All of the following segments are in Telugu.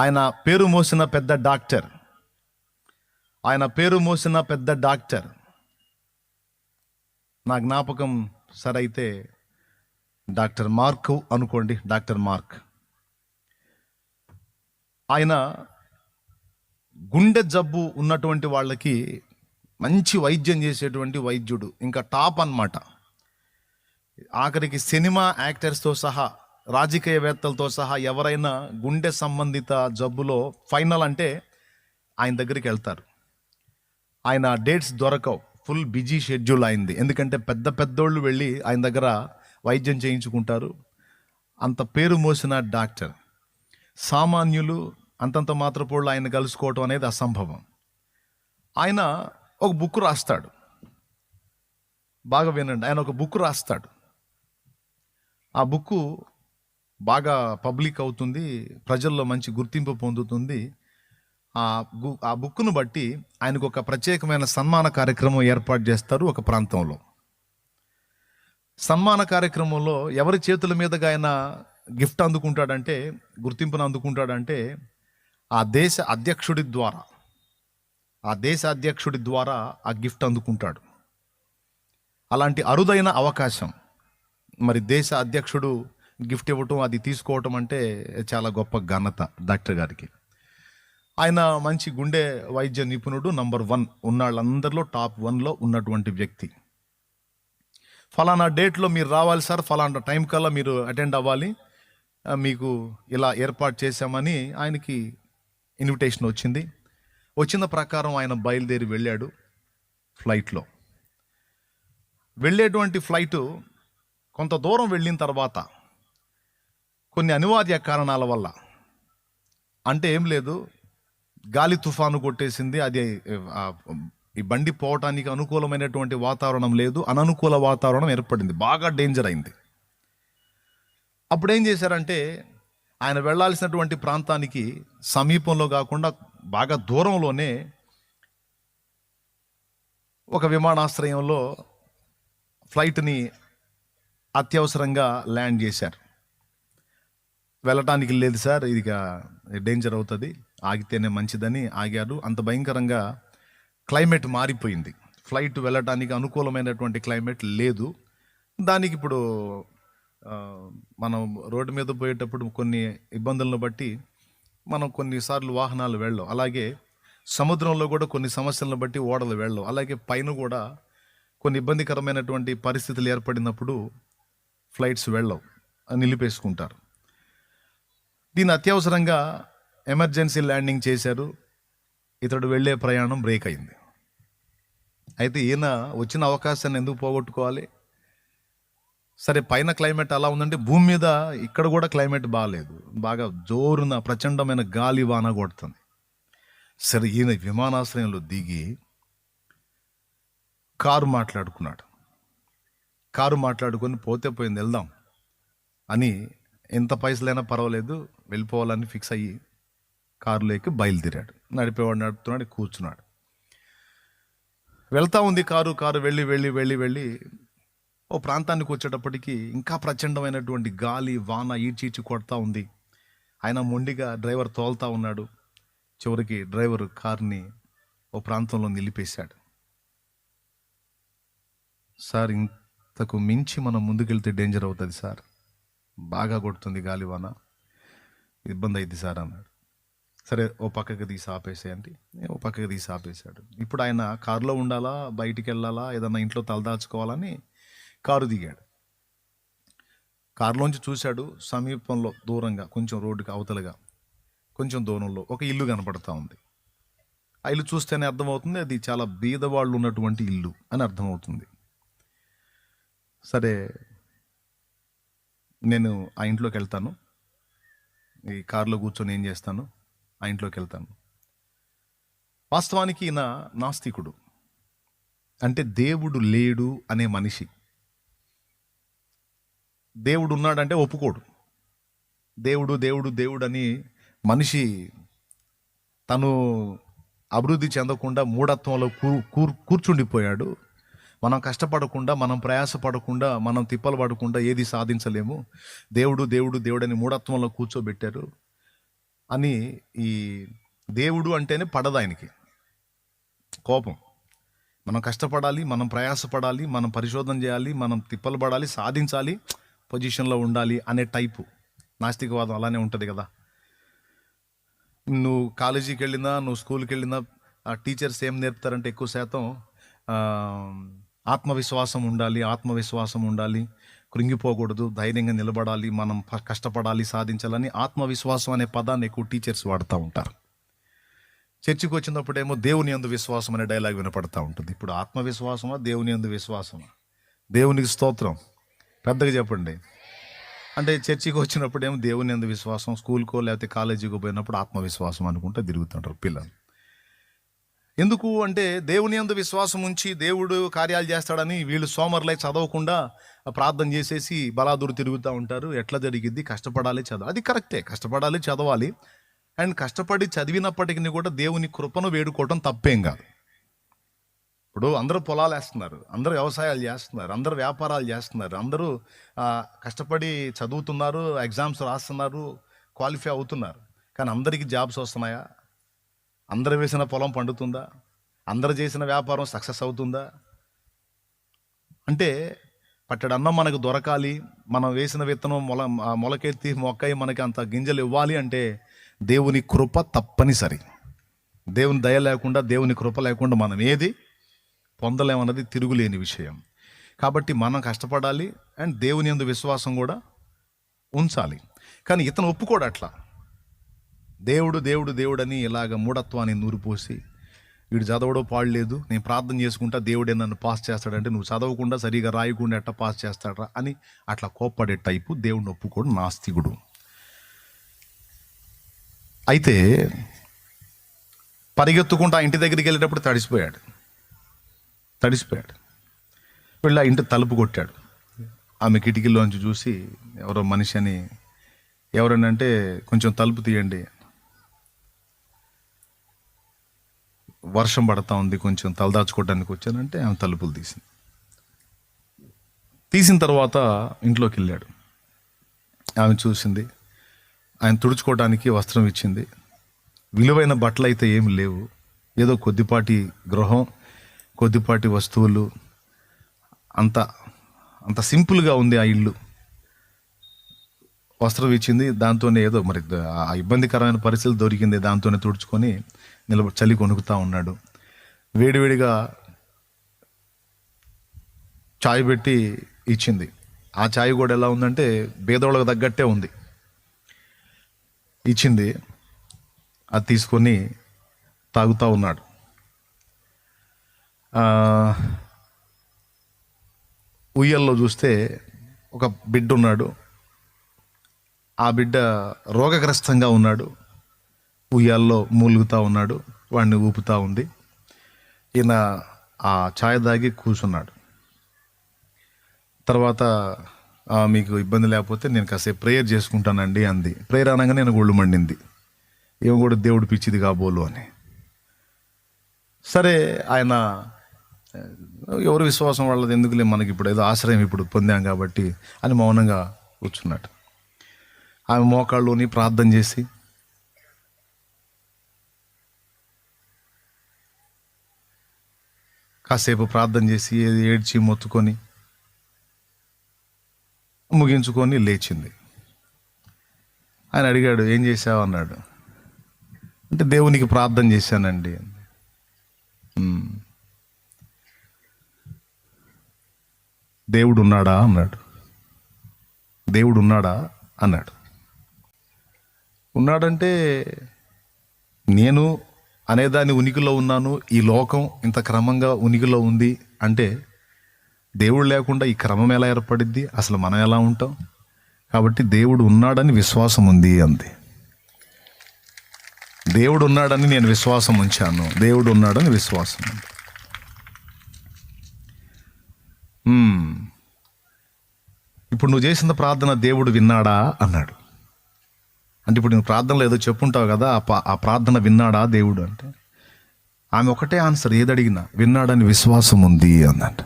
ఆయన పేరు మోసిన పెద్ద డాక్టర్. ఆయన పేరు మోసిన పెద్ద డాక్టర్. నా జ్ఞాపకం సరైతే డాక్టర్ మార్క్ అనుకోండి. డాక్టర్ మార్క్ ఆయన గుండె జబ్బు ఉన్నటువంటి వాళ్ళకి మంచి వైద్యం చేసేటువంటి వైద్యుడు, ఇంకా టాప్ అన్నమాట. ఆఖరికి సినిమా యాక్టర్స్తో సహా, రాజకీయవేత్తలతో సహా ఎవరైనా గుండె సంబంధిత జబ్బులో ఫైనల్ అంటే ఆయన దగ్గరికి వెళ్తారు. ఆయన డేట్స్ దొరకవు, ఫుల్ బిజీ షెడ్యూల్ అయింది. ఎందుకంటే పెద్ద పెద్దోళ్ళు వెళ్ళి ఆయన దగ్గర వైద్యం చేయించుకుంటారు. అంత పేరు మోసిన డాక్టర్. సామాన్యులు అంతంత మాత్రపోళ్ళు ఆయన కలుసుకోవటం అనేది అసంభవం. ఆయన ఒక బుక్ రాస్తాడు. బాగా వినండి, ఆయన ఒక బుక్ రాస్తాడు. ఆ బుక్ బాగా పబ్లిక్ అవుతుంది, ప్రజల్లో మంచి గుర్తింపు పొందుతుంది. ఆ బుక్ను బట్టి ఆయనకు ఒక ప్రత్యేకమైన సన్మాన కార్యక్రమం ఏర్పాటు చేస్తారు ఒక ప్రాంతంలో. సన్మాన కార్యక్రమంలో ఎవరి చేతుల మీదుగా ఆయన గిఫ్ట్ అందుకుంటాడంటే, గుర్తింపును అందుకుంటాడంటే ఆ దేశ అధ్యక్షుడి ద్వారా ఆ గిఫ్ట్ అందుకుంటాడు. అలాంటి అరుదైన అవకాశం. మరి దేశ అధ్యక్షుడు గిఫ్ట్ ఇవ్వటం, అది తీసుకోవటం అంటే చాలా గొప్ప ఘనత డాక్టర్ గారికి. ఆయన మంచి గుండె వైద్య నిపుణుడు, నంబర్ 1 ఉన్నాళ్ళందరిలో టాప్ 1లో ఉన్నటువంటి వ్యక్తి. ఫలానా డేట్లో మీరు రావాలి సార్, ఫలానా టైం కల్లా మీరు అటెండ్ అవ్వాలి, మీకు ఇలా ఏర్పాటు చేశామని ఆయనకి ఇన్విటేషన్ వచ్చింది. వచ్చిన ప్రకారం ఆయన బయలుదేరి వెళ్ళాడు ఫ్లైట్లో. వెళ్ళేటువంటి ఫ్లైటు కొంత దూరం వెళ్ళిన తర్వాత కొన్ని అనివార్య కారణాల వల్ల, అంటే ఏం లేదు, గాలి తుఫాను కొట్టేసింది. అది ఈ బండి పోవటానికి అనుకూలమైనటువంటి వాతావరణం లేదు, అననుకూల వాతావరణం ఏర్పడింది, బాగా డేంజర్ అయింది. అప్పుడు ఏం చేశారంటే, ఆయన వెళ్ళాల్సినటువంటి ప్రాంతానికి సమీపంలో కాకుండా బాగా దూరంలోనే ఒక విమానాశ్రయంలో ఫ్లైట్ని అత్యవసరంగా ల్యాండ్ చేశారు. వెళ్ళటానికి లేదు సార్, ఇది డేంజర్ అవుతుంది, ఆగితేనే మంచిదని ఆగారు. అంత భయంకరంగా క్లైమేట్ మారిపోయింది, ఫ్లైట్ వెళ్ళటానికి అనుకూలమైనటువంటి క్లైమేట్ లేదు. దానికి ఇప్పుడు మనం రోడ్డు మీద పోయేటప్పుడు కొన్ని ఇబ్బందులను బట్టి మనం కొన్నిసార్లు వాహనాలు వెళ్ళవు, అలాగే సముద్రంలో కూడా కొన్ని సమస్యలను బట్టి ఓడలు వెళ్ళవు, అలాగే పైన కూడా కొన్ని ఇబ్బందికరమైనటువంటి పరిస్థితులు ఏర్పడినప్పుడు ఫ్లైట్స్ వెళ్ళవు, నిలిపేసుకుంటారు. దీన్ని అత్యవసరంగా ఎమర్జెన్సీ ల్యాండింగ్ చేశారు. ఇతడు వెళ్ళే ప్రయాణం బ్రేక్ అయింది. అయితే ఈయన వచ్చిన అవకాశాన్ని ఎందుకు పోగొట్టుకోవాలి? సరే, పైన క్లైమేట్ అలా ఉందంటే భూమి మీద ఇక్కడ కూడా క్లైమేట్ బాగాలేదు, బాగా జోరున ప్రచండమైన గాలి వాన కొడుతుంది. సరే, ఈయన విమానాశ్రయంలో దిగి కారు మాట్లాడుకొని పోతే పోయింది, వెళ్దాం అని, ఎంత పైసలైనా పర్వాలేదు వెళ్ళిపోవాలని ఫిక్స్ అయ్యి కారులోకి బయలుదేరాడు. నడిపేవాడు నడుపుతున్నాడు, కూర్చున్నాడు. వెళ్తా ఉంది కారు వెళ్ళి ఓ ప్రాంతానికి వచ్చేటప్పటికి ఇంకా ప్రచండమైనటువంటి గాలి వాన ఈడ్చీడ్చి కొడతా ఉంది. ఆయన మొండిగా డ్రైవర్ తోలుతా ఉన్నాడు. చివరికి డ్రైవర్ కార్ని ఓ ప్రాంతంలో నిలిపేశాడు. సార్, ఇంతకు మించి మనం ముందుకెళ్తే డేంజర్ అవుతుంది సార్, బాగా కొడుతుంది గాలివాన, ఇబ్బంది అయింది సార్ అన్నాడు. సరే, ఓ పక్కకి తీసి ఆపేసేయండి. ఓ పక్కకి తీసి ఆపేశాడు. ఇప్పుడు ఆయన కారులో ఉండాలా, బయటికి వెళ్ళాలా, ఏదన్నా ఇంట్లో తలదాచుకోవాలని కారు దిగాడు. కారులోంచి చూశాడు, సమీపంలో దూరంగా కొంచెం రోడ్డుకి అవతలగా కొంచెం దూరంలో ఒక ఇల్లు కనపడతా ఉంది. ఆ ఇల్లు చూస్తేనే అర్థమవుతుంది అది చాలా బీదవాళ్ళు ఉన్నటువంటి ఇల్లు అని అర్థమవుతుంది. సరే, నేను ఆ ఇంట్లోకి వెళ్తాను, ఈ కారులో కూర్చొని ఏం చేస్తాను, ఆ ఇంట్లోకి వెళ్తాను. వాస్తవానికి ఈయన నాస్తికుడు, అంటే దేవుడు లేడు అనే మనిషి. దేవుడు ఉన్నాడంటే ఒప్పుకోడు. దేవుడు అని మనిషి తను అభివృద్ధి చెందకుండా మూఢత్వంలో కూర్చుండిపోయాడు. మనం కష్టపడకుండా, మనం ప్రయాసపడకుండా, మనం తిప్పలు పడకుండా ఏది సాధించలేము. దేవుడు అని మూఢత్వంలో కూర్చోబెట్టారు. అని ఈ దేవుడు అంటేనే పడదు ఆయనకి, కోపం. మనం కష్టపడాలి, మనం ప్రయాసపడాలి, మనం పరిశోధన చేయాలి, మనం తిప్పలు పడాలి, సాధించాలి, పొజిషన్లో ఉండాలి అనే టైపు నాస్తికవాదం అలానే ఉంటుంది కదా. నువ్వు కాలేజీకి వెళ్ళినా, నువ్వు స్కూల్కి వెళ్ళినా, ఆ టీచర్స్ ఏం నేర్పుతారంటే ఎక్కువ శాతం ఆత్మవిశ్వాసం ఉండాలి, ఆత్మవిశ్వాసం ఉండాలి, కృంగిపోకూడదు, ధైర్యంగా నిలబడాలి, మనం కష్టపడాలి, సాధించాలని ఆత్మవిశ్వాసం అనే పదాన్ని ఎక్కువ టీచర్స్ వాడుతూ ఉంటారు. చర్చికి వచ్చినప్పుడేమో దేవుని యందు విశ్వాసం అనే డైలాగ్ వినపడతా ఉంటుంది. ఇప్పుడు ఆత్మవిశ్వాసమా, దేవుని యందు విశ్వాసమా? దేవునికి స్తోత్రం, పెద్దగా చెప్పండి. అంటే చర్చికి వచ్చినప్పుడేమో దేవుని యందు విశ్వాసం, స్కూల్కో లేకపోతే కాలేజీకి పోయినప్పుడు ఆత్మవిశ్వాసం అనుకుంటే తిరుగుతుంటారు పిల్లలు. ఎందుకు అంటే దేవుని యందు విశ్వాసం ఉంచి దేవుడు కార్యాలు చేస్తాడని వీళ్ళు సోమరులై చదవకుండా ప్రార్థన చేసేసి బలాదురు తిరుగుతూ ఉంటారు. ఎట్లా జరిగిద్ది? కష్టపడాలి, చదవాలి. అది కరెక్టే, కష్టపడాలి, చదవాలి. అండ్ కష్టపడి చదివినప్పటికీ కూడా దేవుని కృపను వేడుకోవటం తప్పేం కాదు. ఇప్పుడు అందరూ పొలాలు వేస్తున్నారు, అందరూ వ్యవసాయాలు చేస్తున్నారు, అందరూ వ్యాపారాలు చేస్తున్నారు, అందరూ కష్టపడి చదువుతున్నారు, ఎగ్జామ్స్ రాస్తున్నారు, క్వాలిఫై అవుతున్నారు. కానీ అందరికీ జాబ్స్ వస్తున్నాయా? అందరు వేసిన పొలం పండుతుందా? అందరు చేసిన వ్యాపారం సక్సెస్ అవుతుందా? అంటే పట్టెడన్నం మనకు దొరకాలి, మనం వేసిన విత్తనం మొలకెత్తి మొక్కయి మనకి అంత గింజలు ఇవ్వాలి అంటే దేవుని కృప తప్పనిసరి. దేవుని దయ లేకుండా, దేవుని కృప లేకుండా మనం ఏది పొందలేమన్నది తిరుగులేని విషయం. కాబట్టి మనం కష్టపడాలి అండ్ దేవుని యందు విశ్వాసం కూడా ఉంచాలి. కానీ ఇతను ఒప్పుకోడు అట్లా. దేవుడు దేవుడు దేవుడు అని ఇలాగ మూఢత్వాన్ని నూరిపోసి, వీడు చదవడో పాడలేదు, నేను ప్రార్థన చేసుకుంటా దేవుడే నన్ను పాస్ చేస్తాడంటే నువ్వు చదవకుండా సరిగా రాయకుండా ఎట్టా పాస్ చేస్తాడా అని అట్లా కోప్పడే టైపు దేవుడిని ఒప్పుకోడు, నాస్తికుడు. అయితే పరిగెత్తుకుంటా ఇంటి దగ్గరికి వెళ్ళేటప్పుడు తడిసిపోయాడు. వెళ్ళి ఆ ఇంటి తలుపు కొట్టాడు. ఆమె కిటికీలోంచి చూసి ఎవరో మనిషి అని, ఎవరనంటే కొంచెం తలుపు తీయండి, వర్షం పడతా ఉంది, కొంచెం తలదాచుకోవడానికి వచ్చానంటే ఆమె తలుపులు తీసిన తర్వాత ఇంట్లోకి వెళ్ళాడు. ఆమె చూసింది, ఆయన తుడుచుకోవడానికి వస్త్రం ఇచ్చింది. విలువైన బట్టలు అయితే ఏమి లేవు, ఏదో కొద్దిపాటి గృహం, కొద్దిపాటి వస్తువులు, అంత సింపుల్గా ఉంది ఆ ఇల్లు. వస్త్రం ఇచ్చింది, దాంతోనే ఏదో మరి ఆ ఇబ్బందికరమైన పరిస్థితులు దొరికింది, దాంతోనే తుడుచుకొని చలి కొనుక్కుతా ఉన్నాడు. వేడివేడిగా చాయ్ పెట్టి ఇచ్చింది. ఆ చాయ్ కూడా ఎలా ఉందంటే పేదోళ్ళకు తగ్గట్టే ఉంది. ఇచ్చింది, అది తీసుకొని తాగుతూ ఉన్నాడు. ఉయ్యల్లో చూస్తే ఒక బిడ్డ ఉన్నాడు. ఆ బిడ్డ రోగగ్రస్తంగా ఉన్నాడు, ఉయ్యాల్లో మూలుగుతూ ఉన్నాడు, వాడిని ఊపుతూ ఉంది. ఈయన ఆ ఛాయ్ తాగి కూర్చున్నాడు. తర్వాత మీకు ఇబ్బంది లేకపోతే నేను కాసేపు ప్రేయర్ చేసుకుంటానండి అంది. ప్రేయర్ అనగానే నేను ఒళ్ళు మండింది, ఏమో కూడా దేవుడు పిచ్చిది కాబోలు అని. సరే, ఆయన ఎవరు విశ్వాసం వాళ్ళది ఎందుకులే, మనకి ఇప్పుడు ఏదో ఆశ్రయం ఇప్పుడు పొందాం కాబట్టి అని మౌనంగా కూర్చున్నాడు. ఆమె మోకాళ్ళుని ప్రార్థన చేసి కాసేపు ప్రార్థన చేసి ఏడ్చి మొత్తుకొని ముగించుకొని లేచింది. ఆయన అడిగాడు, ఏం చేసావు అన్నాడు. అంటే దేవునికి ప్రార్థన చేశానండి. దేవుడు ఉన్నాడా అన్నాడు. దేవుడు ఉన్నాడా అన్నాడు. ఉన్నాడంటే నేను అనేదాన్ని ఉనికిలో ఉన్నాను, ఈ లోకం ఇంత క్రమంగా ఉనికిలో ఉంది అంటే దేవుడు లేకుండా ఈ క్రమం ఎలా ఏర్పడిద్ది, అసలు మనం ఎలా ఉంటాం? కాబట్టి దేవుడు ఉన్నాడని విశ్వాసం ఉంది అంది. దేవుడు ఉన్నాడని నేను విశ్వాసం ఉంచాను, దేవుడు ఉన్నాడని విశ్వాసం ఉంది. ఇప్పుడు నువ్వు చేసిన ప్రార్థన దేవుడు విన్నాడా అన్నాడు. అంటే ఇప్పుడు నువ్వు ప్రార్థనలో ఏదో చెప్పుంటావు కదా, ఆ ప్రార్థన విన్నాడా దేవుడు అంటే ఆమె ఒకటే ఆన్సర్, ఏదడిగినా విన్నాడని విశ్వాసం ఉంది అన్నట్టు.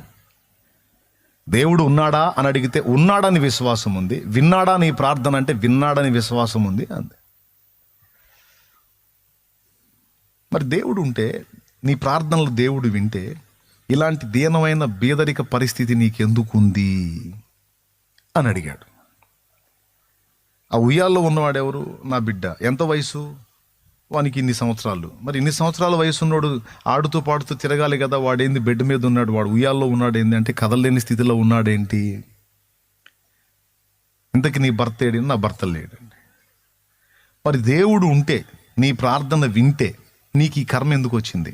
దేవుడు ఉన్నాడా అని అడిగితే ఉన్నాడని విశ్వాసం ఉంది, విన్నాడా నీ ప్రార్థన అంటే విన్నాడని విశ్వాసం ఉంది అంది. మరి దేవుడు ఉంటే, నీ ప్రార్థనలు దేవుడు వింటే, ఇలాంటి దీనమైన బీదరిక పరిస్థితి నీకెందుకుంది అని అడిగాడు. ఆ ఉయ్యాల్లో ఉన్నవాడెవరు? నా బిడ్డ. ఎంత వయసు వానికి? ఇన్ని సంవత్సరాలు. మరి ఇన్ని సంవత్సరాల వయసు ఉన్నవాడు ఆడుతూ పాడుతూ తిరగాలి కదా. వాడేంది బెడ్ మీద ఉన్నాడు, వాడు ఉయ్యాల్లో ఉన్నాడు ఏంది అంటే కదలలేని స్థితిలో ఉన్నాడేంటి? ఇంతకీ నీ భర్త ఏడి? నా భర్త లేడండి. మరి దేవుడు ఉంటే, నీ ప్రార్థన వింటే నీకు ఈ కర్మ ఎందుకు వచ్చింది?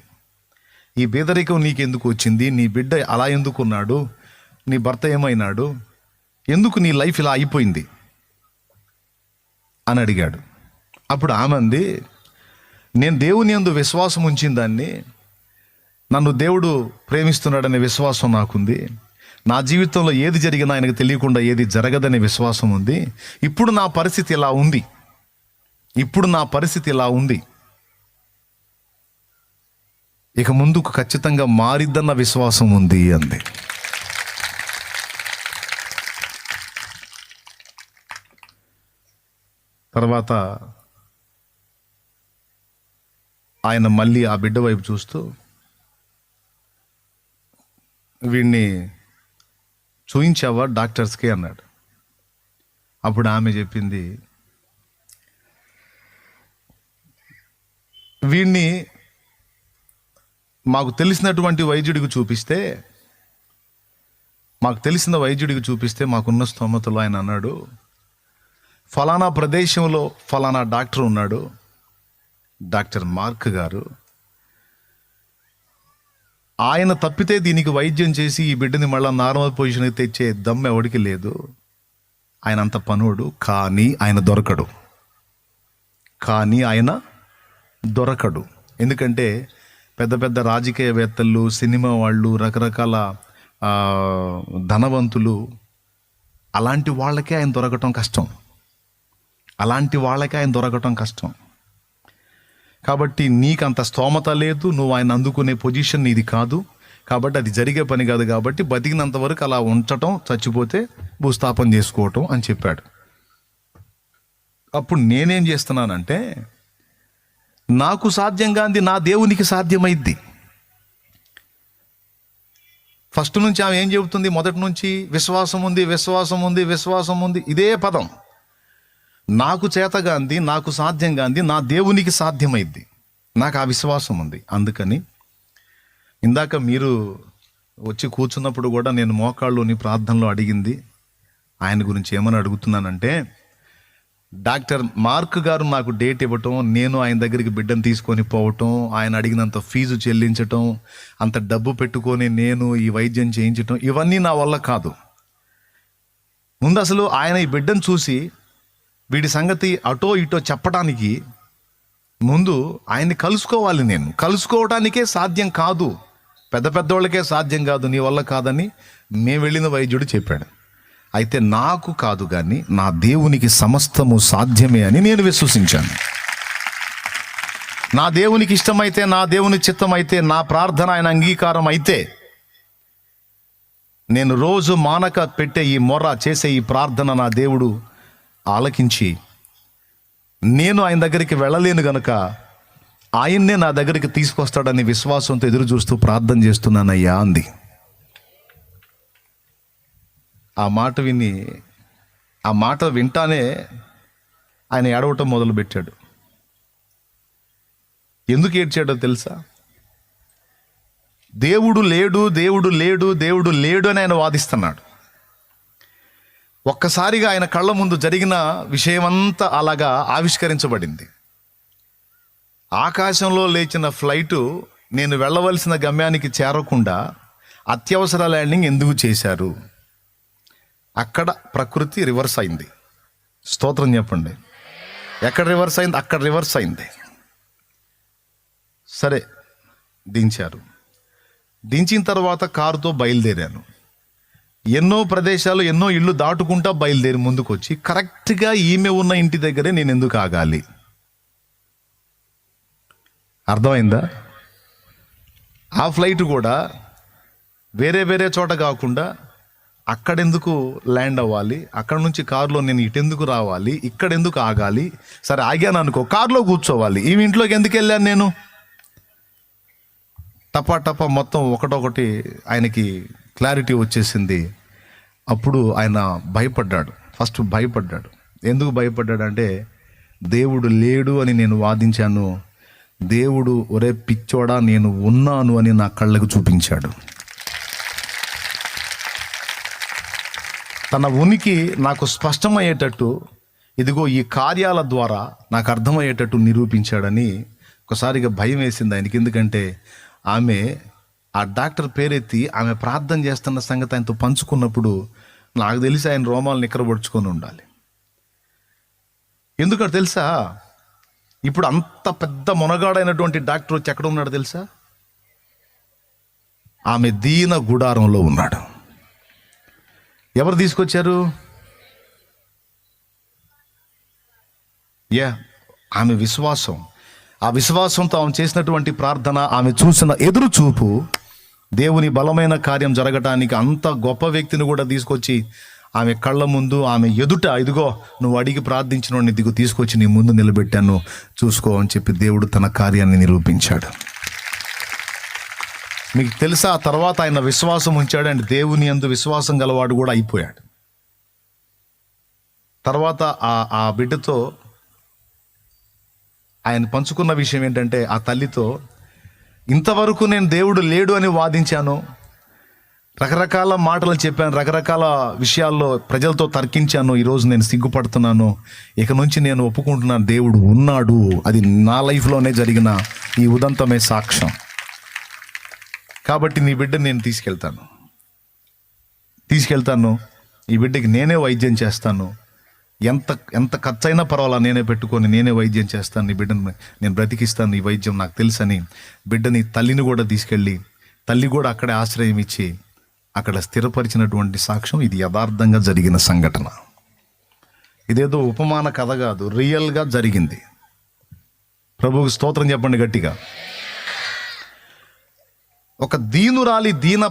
ఈ బేదరికం నీకెందుకు వచ్చింది? నీ బిడ్డ అలా ఎందుకున్నాడు? నీ భర్త ఏమైనాడు? ఎందుకు నీ లైఫ్ ఇలా అయిపోయింది అని అడిగాడు. అప్పుడు ఆమె అంది, నేను దేవుని యందు విశ్వాసం ఉంచిన దాన్ని, నన్ను దేవుడు ప్రేమిస్తున్నాడనే విశ్వాసం నాకుంది. నా జీవితంలో ఏది జరిగినా ఆయనకు తెలియకుండా ఏది జరగదనే విశ్వాసం ఉంది. ఇప్పుడు నా పరిస్థితి ఇలా ఉంది, ఇప్పుడు నా పరిస్థితి ఇలా ఉంది, ఇక ముందుకు ఖచ్చితంగా మారిద్దన్న విశ్వాసం ఉంది అంది. తర్వాత ఆయన మళ్ళీ ఆ బిడ్డ వైపు చూస్తూ, వీడిని చూయించావా డాక్టర్స్కి అన్నాడు. అప్పుడు ఆమె చెప్పింది, వీడిని మాకు తెలిసినటువంటి వైద్యుడికి చూపిస్తే, మాకున్న స్తోమతలో ఆయన అన్నాడు, ఫలానా ప్రదేశంలో ఫలానా డాక్టర్ ఉన్నాడు, డాక్టర్ మార్క్ గారు, ఆయన తప్పితే దీనికి వైద్యం చేసి ఈ బిడ్డని మళ్ళీ నార్మల్ పొజిషన్కి తెచ్చే దమ్ము ఎవడికి లేదు. ఆయన అంత పనుడు, కానీ ఆయన దొరకడు. ఎందుకంటే పెద్ద పెద్ద రాజకీయవేత్తలు, సినిమా వాళ్ళు, రకరకాల ధనవంతులు, అలాంటి వాళ్ళకే ఆయన దొరకటం కష్టం. కాబట్టి నీకంత స్తోమత లేదు, నువ్వు ఆయన అందుకునే పొజిషన్ నీది కాదు, కాబట్టి అది జరిగే పని కాదు. కాబట్టి బతికినంత వరకు అలా ఉంచటం, చచ్చిపోతే భూస్థాపన చేసుకోవటం అని చెప్పాడు. అప్పుడు నేనేం చేస్తున్నానంటే, నాకు సాధ్యం కాంది నా దేవునికి సాధ్యమైద్ది. ఫస్ట్ నుంచి ఆమె ఏం చెబుతుంది? మొదటి నుంచి విశ్వాసం ఉంది, ఇదే పదం. నాకు చేతగాంది, నాకు సాధ్యం కాంది నా దేవునికి సాధ్యమైద్ది. నాకు ఆ విశ్వాసం ఉంది. అందుకని ఇందాక మీరు వచ్చి కూర్చున్నప్పుడు కూడా నేను మోకాళ్ళుని ప్రార్థనలో అడిగింది ఆయన గురించి. ఏమని అడుగుతున్నానంటే, డాక్టర్ మార్క్ గారు నాకు డేట్ ఇవ్వటం, నేను ఆయన దగ్గరికి బిడ్డను తీసుకొని పోవటం, ఆయన అడిగినంత ఫీజు చెల్లించటం, అంత డబ్బు పెట్టుకొని నేను ఈ వైద్యం చేయించటం, ఇవన్నీ నా వల్ల కాదు. ముందు అసలు ఆయన ఈ బిడ్డను చూసి వీడి సంగతి అటో ఇటో చెప్పడానికి ముందు ఆయన్ని కలుసుకోవాలి. నేను కలుసుకోవడానికే సాధ్యం కాదు, పెద్ద పెద్దోళ్ళకే సాధ్యం కాదు, నీ వల్ల కాదని మేము వెళ్ళిన వైద్యుడు చెప్పాడు. అయితే నాకు కాదు కానీ నా దేవునికి సమస్తము సాధ్యమే అని నేను విశ్వసించాను. నా దేవునికి ఇష్టమైతే, నా దేవుని చిత్తమైతే, నా ప్రార్థన ఆయన అంగీకారం అయితే, నేను రోజు మానక పెట్టే ఈ మొర్ర, చేసే ఈ ప్రార్థన నా దేవుడు ఆలకించి, నేను ఆయన దగ్గరికి వెళ్ళలేను గనక ఆయన్నే నా దగ్గరికి తీసుకొస్తాడని విశ్వాసంతో ఎదురు చూస్తూ ప్రార్థన చేస్తున్నానయ్యా అంది. ఆ మాట వింటానే ఆయన ఏడవటం మొదలుపెట్టాడు. ఎందుకు ఏడ్చాడో తెలుసా? దేవుడు లేడు అని ఆయన వాదిస్తున్నాడు. ఒక్కసారిగా ఆయన కళ్ళ ముందు జరిగిన విషయమంతా అలాగా ఆవిష్కరించబడింది. ఆకాశంలో లేచిన ఫ్లైటు నేను వెళ్ళవలసిన గమ్యానికి చేరకుండా అత్యవసర ల్యాండింగ్ ఎందుకు చేశారు? అక్కడ ప్రకృతి రివర్స్ అయింది. స్తోత్రం చెప్పండి. ఎక్కడ రివర్స్ అయింది? అక్కడ రివర్స్ అయింది. సరే, దించారు. దించిన తర్వాత కారుతో బయలుదేరాను. ఎన్నో ప్రదేశాలు, ఎన్నో ఇళ్ళు దాటుకుంటా బయలుదేరి ముందుకు వచ్చి కరెక్ట్గా ఈమె ఉన్న ఇంటి దగ్గరే నేను ఎందుకు ఆగాలి? అర్థమైందా? ఆ ఫ్లైట్ కూడా వేరే చోట కాకుండా అక్కడెందుకు ల్యాండ్ అవ్వాలి? అక్కడ నుంచి కారులో నేను ఇటెందుకు రావాలి? ఇక్కడెందుకు ఆగాలి? సరే ఆగాను అనుకో, కారులో కూర్చోవాలి. ఈ ఇంట్లోకి ఎందుకు వెళ్ళాను నేను? టపా మొత్తం ఒకటొకటి ఆయనకి క్లారిటీ వచ్చేసింది. అప్పుడు ఆయన భయపడ్డాడు. ఫస్ట్ భయపడ్డాడు. ఎందుకు భయపడ్డాడంటే, దేవుడు లేడు అని నేను వాదించాను, దేవుడు ఒరే పిచ్చోడా నేను ఉన్నాను అని నా కళ్ళకు చూపించాడు. తన ఉనికి నాకు స్పష్టమయ్యేటట్టు, ఇదిగో ఈ కార్యాల ద్వారా నాకు అర్థమయ్యేటట్టు నిరూపించాడని ఒకసారిగా భయం వేసింది ఆయనకి. ఎందుకంటే ఆమె ఆ డాక్టర్ పేరెత్తి ఆమె ప్రార్థన చేస్తున్న సంగతి ఆయనతో పంచుకున్నప్పుడు నాకు తెలిసి ఆయన రోమాలు నిక్కరబొడుచుకొని ఉండాలి. ఎందుకంటే తెలుసా, ఇప్పుడు అంత పెద్ద మొనగాడైనటువంటి డాక్టర్ వచ్చి ఎక్కడ ఉన్నాడు తెలుసా? ఆమె దీన గుడారంలో ఉన్నాడు. ఎవరు తీసుకొచ్చారు? ఆమె విశ్వాసం. ఆ విశ్వాసంతో ఆమె చేసినటువంటి ప్రార్థన, ఆమె చూసిన ఎదురు చూపు దేవుని బలమైన కార్యం జరగటానికి అంత గొప్ప వ్యక్తిని కూడా తీసుకొచ్చి ఆమె కళ్ళ ముందు, ఆమె ఎదుట, ఇదిగో నువ్వు అడిగి ప్రార్థించిన ఇదిగో తీసుకొచ్చి నీ ముందు నిలబెట్టాను, చూసుకో అని చెప్పి దేవుడు తన కార్యాన్ని నిరూపించాడు. మీకు తెలుసా, ఆ తర్వాత ఆయన విశ్వాసం ఉంచాడు అండ్ దేవుని యందు విశ్వాసం గలవాడు కూడా అయిపోయాడు. తర్వాత ఆ బిడ్డతో ఆయన పంచుకున్న విషయం ఏంటంటే, ఆ తల్లితో, ఇంతవరకు నేను దేవుడు లేడు అని వాదించాను, రకరకాల మాటలు చెప్పాను, రకరకాల విషయాల్లో ప్రజలతో తర్కించాను, ఈరోజు నేను సిగ్గుపడుతున్నాను, ఇక నుంచి నేను ఒప్పుకుంటున్నాను దేవుడు ఉన్నాడు, అది నా లైఫ్లోనే జరిగిన ఈ ఉదంతమే సాక్ష్యం. కాబట్టి నీ బిడ్డని నేను తీసుకెళ్తాను, ఈ బిడ్డకి నేనే వైద్యం చేస్తాను, ఎంత ఖర్చు అయినా పర్వాలా నేనే పెట్టుకొని నేనే వైద్యం చేస్తాను, నీ బిడ్డను నేను బ్రతికిస్తాను, ఈ వైద్యం నాకు తెలుసని బిడ్డని, తల్లిని కూడా తీసుకెళ్ళి, తల్లి కూడా అక్కడే ఆశ్రయం ఇచ్చి అక్కడ స్థిరపరిచినటువంటి సాక్ష్యం. ఇది యథార్థంగా జరిగిన సంఘటన. ఇదేదో ఉపమాన కథ కాదు, రియల్గా జరిగింది. ప్రభువుకి స్తోత్రం చెప్పండి గట్టిగా. ఒక దీనురాలి దీన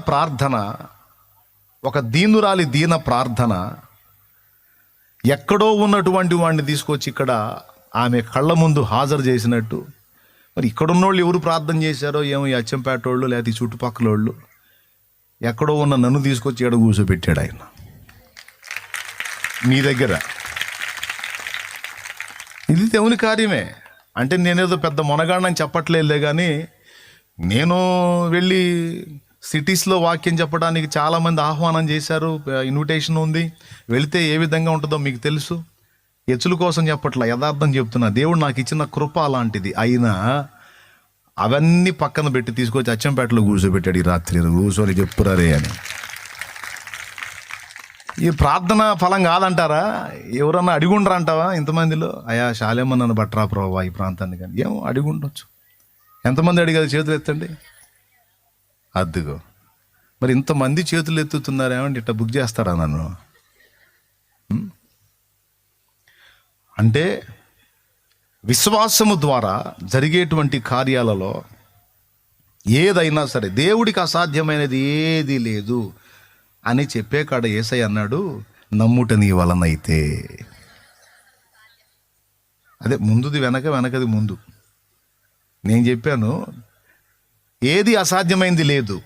ప్రార్థన ఎక్కడో ఉన్నటువంటి వాడిని తీసుకొచ్చి ఇక్కడ ఆమె కళ్ళ ముందు హాజరు చేసినట్టు. మరి ఇక్కడున్నోళ్ళు ఎవరు ప్రార్థన చేశారో ఏమో, ఈ అచ్చంపేట వాళ్ళు లేకపోతే ఈ చుట్టుపక్కల వాళ్ళు, ఎక్కడో ఉన్న నన్ను తీసుకొచ్చి ఎక్కడ కూర్చోబెట్టాడు ఆయన మీ దగ్గర. ఇది దేవుని కార్యమే. అంటే నేనేదో పెద్ద మొనగాడని చెప్పట్లేదులే, కానీ నేను వెళ్ళి సిటీస్లో వాక్యం చెప్పడానికి చాలామంది ఆహ్వానం చేశారు, ఇన్విటేషన్ ఉంది, వెళితే ఏ విధంగా ఉంటుందో మీకు తెలుసు. ఎచ్చుల కోసం చెప్పట్లా, యథార్థం చెప్తున్నా. దేవుడు నాకు ఇచ్చిన కృప అలాంటిది. అయినా అవన్నీ పక్కన పెట్టి తీసుకొచ్చి అచ్చంపేటలో కూర్చోబెట్టాడు. ఈ రాత్రి కూర్చొని చెప్పురారే అని. ఈ ప్రార్థన ఫలం కాదంటారా? ఎవరన్నా అడిగుండరా అంటావా ఇంతమందిలో? అయా శాలేమో నన్ను బట్రా ప్రభావ ఈ ప్రాంతాన్ని, కానీ ఏమో అడిగుండొచ్చు. ఎంతమంది అడిగారు? చేతులు ఎత్తండి. అద్దుగో, మరి ఇంతమంది చేతులు ఎత్తుతున్నారేమంటే ఇట్లా బుక్ చేస్తారా నన్ను? అంటే విశ్వాసము ద్వారా జరిగేటువంటి కార్యాలలో ఏదైనా సరే దేవుడికి అసాధ్యమైనది ఏది లేదు అని చెప్పే కాడ యేసయ్య అన్నాడు, నమ్ముట నీ వలనైతే. అదే ముందుది వెనకది ముందు. నేను చెప్పాను, ఏది అసాధ్యమైంది లేదు,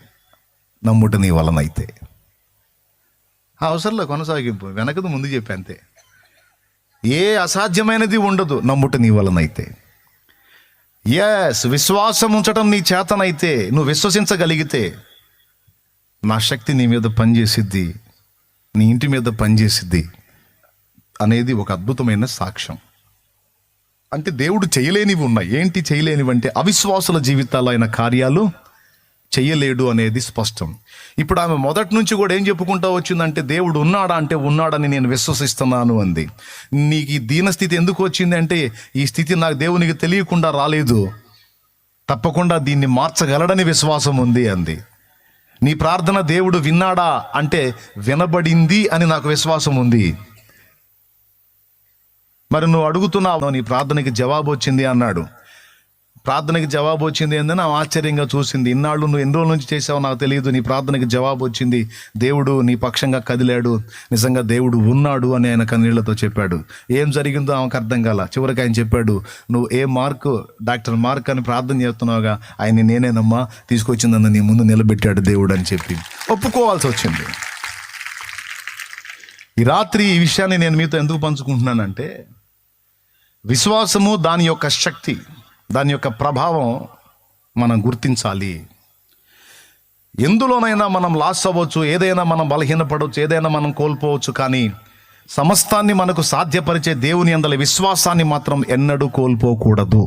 నమ్ముట నీ వలనైతే. అవసరంలో కొనసాగింపు, వెనకది ముందు చెప్పా అంతే. ఏ అసాధ్యమైనది ఉండదు నమ్ముట నీ వలనైతే. విశ్వాసం ఉంచటం నీ చేతనైతే, నువ్వు విశ్వసించగలిగితే నా శక్తి నీ మీద పనిచేసిద్ది, నీ ఇంటి మీద పనిచేసిద్ది అనేది ఒక అద్భుతమైన సాక్ష్యం. అంటే దేవుడు చేయలేనివి ఉన్నాయి. ఏంటి చేయలేనివి అంటే, అవిశ్వాసుల జీవితాల్లో ఆయన కార్యాలు చెయ్యలేడు అనేది స్పష్టం. ఇప్పుడు ఆమె మొదటి నుంచి కూడా ఏం చెప్పుకుంటూ వచ్చిందంటే, దేవుడు ఉన్నాడా అంటే ఉన్నాడని నేను విశ్వసిస్తున్నాను అంది. నీకు ఈ దీనస్థితి ఎందుకు వచ్చింది అంటే, ఈ స్థితి నాకు దేవునికి తెలియకుండా రాలేదు, తప్పకుండా దీన్ని మార్చగలడని విశ్వాసం ఉంది అంది. నీ ప్రార్థన దేవుడు విన్నాడా అంటే, వినబడింది అని నాకు విశ్వాసం ఉంది. మరి నువ్వు అడుగుతున్నావు, నీ ప్రార్థనకి జవాబు వచ్చింది అన్నాడు. ప్రార్థనకి జవాబు వచ్చింది ఏందని ఆమె ఆశ్చర్యంగా చూసింది. ఇన్నాళ్ళు నువ్వు ఎన్ని రోజుల నుంచి చేసావో నాకు తెలియదు, నీ ప్రార్థనకి జవాబు వచ్చింది, దేవుడు నీ పక్షంగా కదిలాడు, నిజంగా దేవుడు ఉన్నాడు అని ఆయన కన్నీళ్లతో చెప్పాడు. ఏం జరిగిందో ఆమెకు అర్థం కాల. చివరికి ఆయన చెప్పాడు, నువ్వు డాక్టర్ మార్క్ అని ప్రార్థన చేస్తున్నావుగా, ఆయన్ని నేనేనమ్మా తీసుకొచ్చిందన్న నీ ముందు నిలబెట్టాడు దేవుడు అని చెప్పి ఒప్పుకోవాల్సి వచ్చింది. ఈ రాత్రి ఈ విషయాన్ని నేను మీతో ఎందుకు పంచుకుంటున్నానంటే, విశ్వాసము, దాని యొక్క శక్తి, దాని యొక్క ప్రభావం మనం గుర్తించాలి. ఎందులోనైనా మనం లాస్ అవ్వచ్చు, ఏదైనా మనం బలహీనపడవచ్చు, ఏదైనా మనం కోల్పోవచ్చు, కానీ సమస్తాన్ని మనకు సాధ్యపరిచే దేవుని యందలి విశ్వాసాన్ని మాత్రం ఎన్నడూ కోల్పోకూడదు.